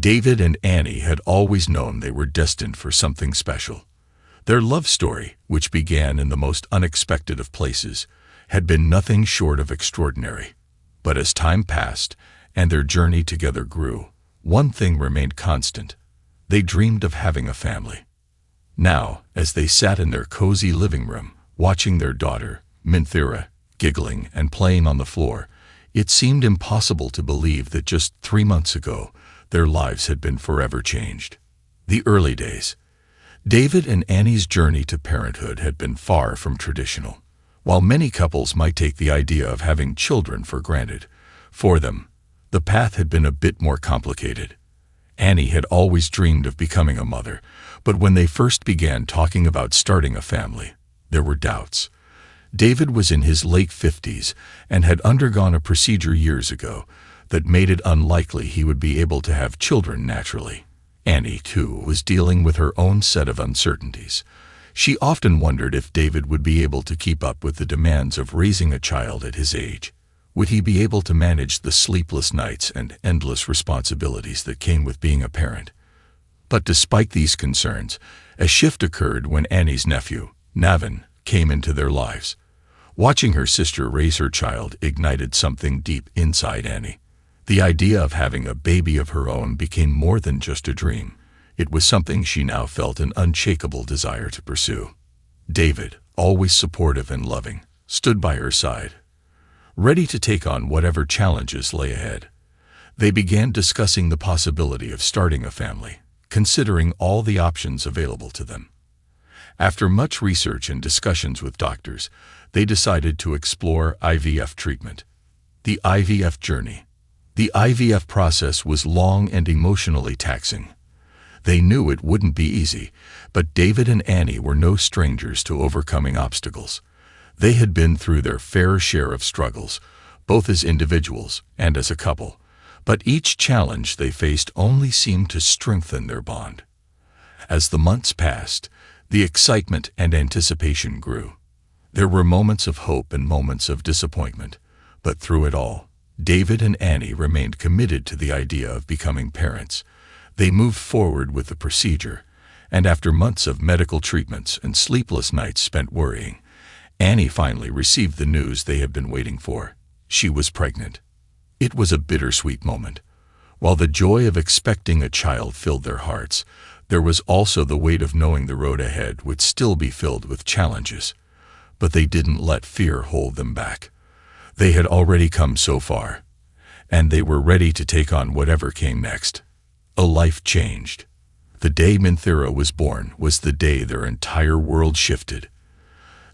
David and Annie had always known they were destined for something special. Their love story, which began in the most unexpected of places, had been nothing short of extraordinary. But as time passed and their journey together grew, one thing remained constant. They dreamed of having a family. Now, as they sat in their cozy living room, watching their daughter, Minthira, giggling and playing on the floor, it seemed impossible to believe that just 3 months ago, their lives had been forever changed. The early days. David and Annie's journey to parenthood had been far from traditional. While many couples might take the idea of having children for granted, for them, the path had been a bit more complicated. Annie had always dreamed of becoming a mother, but when they first began talking about starting a family, there were doubts. David was in his late 50s and had undergone a procedure years ago that made it unlikely he would be able to have children naturally. Annie, too, was dealing with her own set of uncertainties. She often wondered if David would be able to keep up with the demands of raising a child at his age. Would he be able to manage the sleepless nights and endless responsibilities that came with being a parent? But despite these concerns, a shift occurred when Annie's nephew, Navin, came into their lives. Watching her sister raise her child ignited something deep inside Annie. The idea of having a baby of her own became more than just a dream. It was something she now felt an unshakable desire to pursue. David, always supportive and loving, stood by her side, ready to take on whatever challenges lay ahead. They began discussing the possibility of starting a family, considering all the options available to them. After much research and discussions with doctors, they decided to explore IVF treatment. The IVF journey. The IVF process was long and emotionally taxing. They knew it wouldn't be easy, but David and Annie were no strangers to overcoming obstacles. They had been through their fair share of struggles, both as individuals and as a couple, but each challenge they faced only seemed to strengthen their bond. As the months passed, the excitement and anticipation grew. There were moments of hope and moments of disappointment, but through it all, David and Annie remained committed to the idea of becoming parents. They moved forward with the procedure, and after months of medical treatments and sleepless nights spent worrying, Annie finally received the news they had been waiting for. She was pregnant. It was a bittersweet moment. While the joy of expecting a child filled their hearts, there was also the weight of knowing the road ahead would still be filled with challenges. But they didn't let fear hold them back. They had already come so far, and they were ready to take on whatever came next. A life changed. The day Minthira was born was the day their entire world shifted.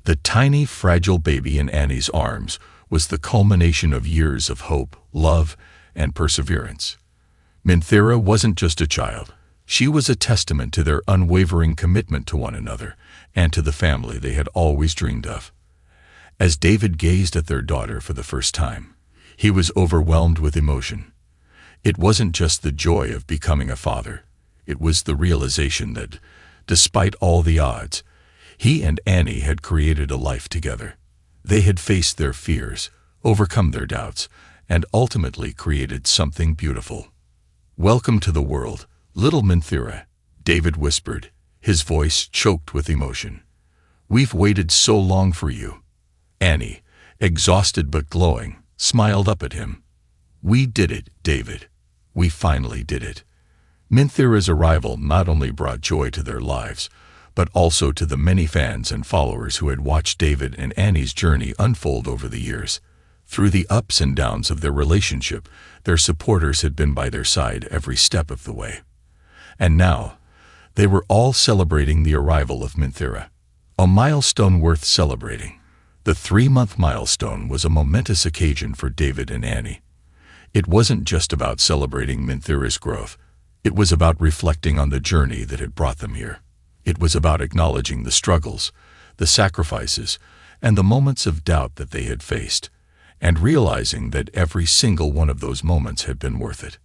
The tiny, fragile baby in Annie's arms was the culmination of years of hope, love, and perseverance. Minthira wasn't just a child. She was a testament to their unwavering commitment to one another and to the family they had always dreamed of. As David gazed at their daughter for the first time, he was overwhelmed with emotion. It wasn't just the joy of becoming a father. It was the realization that, despite all the odds, he and Annie had created a life together. They had faced their fears, overcome their doubts, and ultimately created something beautiful. "Welcome to the world, little Minthira," David whispered, his voice choked with emotion. "We've waited so long for you." Annie, exhausted but glowing, smiled up at him. "We did it, David. We finally did it." Minthira's arrival not only brought joy to their lives, but also to the many fans and followers who had watched David and Annie's journey unfold over the years. Through the ups and downs of their relationship, their supporters had been by their side every step of the way. And now, they were all celebrating the arrival of Minthira, a milestone worth celebrating. The 3-month milestone was a momentous occasion for David and Annie. It wasn't just about celebrating Minthira's growth. It was about reflecting on the journey that had brought them here. It was about acknowledging the struggles, the sacrifices, and the moments of doubt that they had faced, and realizing that every single one of those moments had been worth it.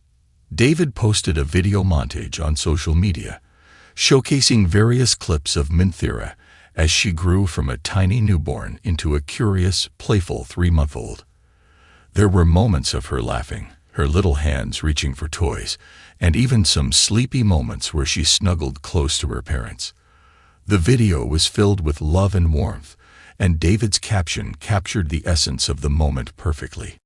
David posted a video montage on social media, showcasing various clips of Minthira as she grew from a tiny newborn into a curious, playful 3-month-old. There were moments of her laughing, her little hands reaching for toys, and even some sleepy moments where she snuggled close to her parents. The video was filled with love and warmth, and David's caption captured the essence of the moment perfectly.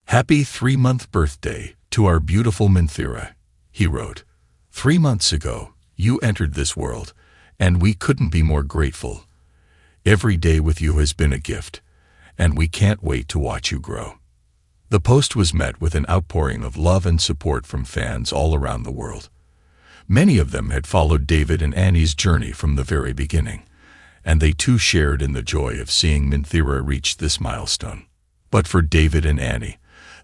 "Happy 3-month birthday to our beautiful Minthira," he wrote. "3 months ago, you entered this world, and we couldn't be more grateful. Every day with you has been a gift, and we can't wait to watch you grow." The post was met with an outpouring of love and support from fans all around the world. Many of them had followed David and Annie's journey from the very beginning, and they too shared in the joy of seeing Minthira reach this milestone. But for David and Annie,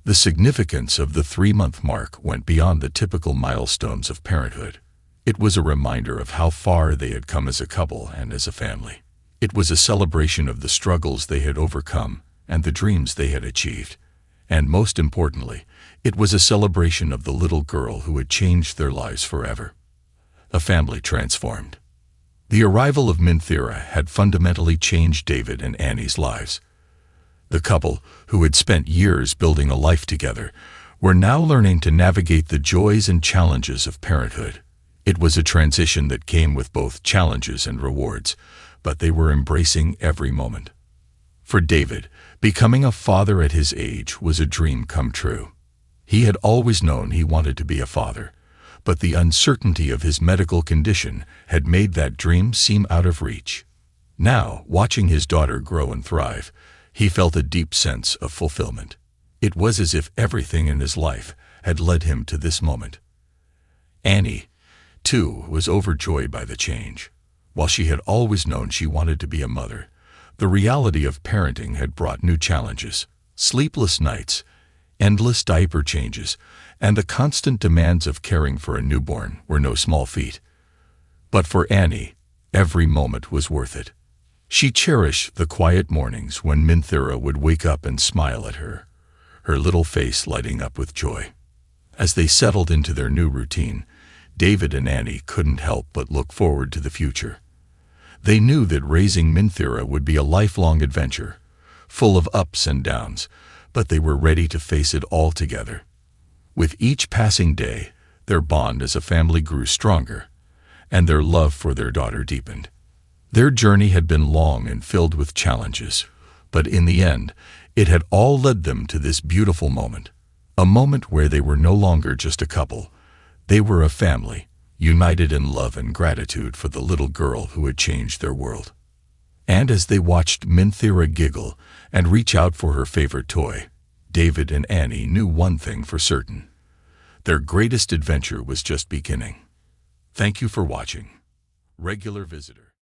the significance of the 3-month mark went beyond the typical milestones of parenthood. It was a reminder of how far they had come as a couple and as a family. It was a celebration of the struggles they had overcome and the dreams they had achieved. And most importantly, it was a celebration of the little girl who had changed their lives forever. A family transformed. The arrival of Minthira had fundamentally changed David and Annie's lives. The couple, who had spent years building a life together, were now learning to navigate the joys and challenges of parenthood. It was a transition that came with both challenges and rewards, but they were embracing every moment. For David, becoming a father at his age was a dream come true. He had always known he wanted to be a father, but the uncertainty of his medical condition had made that dream seem out of reach. Now, watching his daughter grow and thrive, he felt a deep sense of fulfillment. It was as if everything in his life had led him to this moment. Annie, too, was overjoyed by the change. While she had always known she wanted to be a mother, the reality of parenting had brought new challenges: sleepless nights, endless diaper changes, and the constant demands of caring for a newborn were no small feat. But for Annie, every moment was worth it. She cherished the quiet mornings when Minthira would wake up and smile at her, her little face lighting up with joy. As they settled into their new routine, David and Annie couldn't help but look forward to the future. They knew that raising Minthira would be a lifelong adventure, full of ups and downs, but they were ready to face it all together. With each passing day, their bond as a family grew stronger, and their love for their daughter deepened. Their journey had been long and filled with challenges, but in the end, it had all led them to this beautiful moment, a moment where they were no longer just a couple. They were a family, united in love and gratitude for the little girl who had changed their world. And as they watched Minthira giggle and reach out for her favorite toy, David and Annie knew one thing for certain: their greatest adventure was just beginning. Thank you for watching. Regular visitor.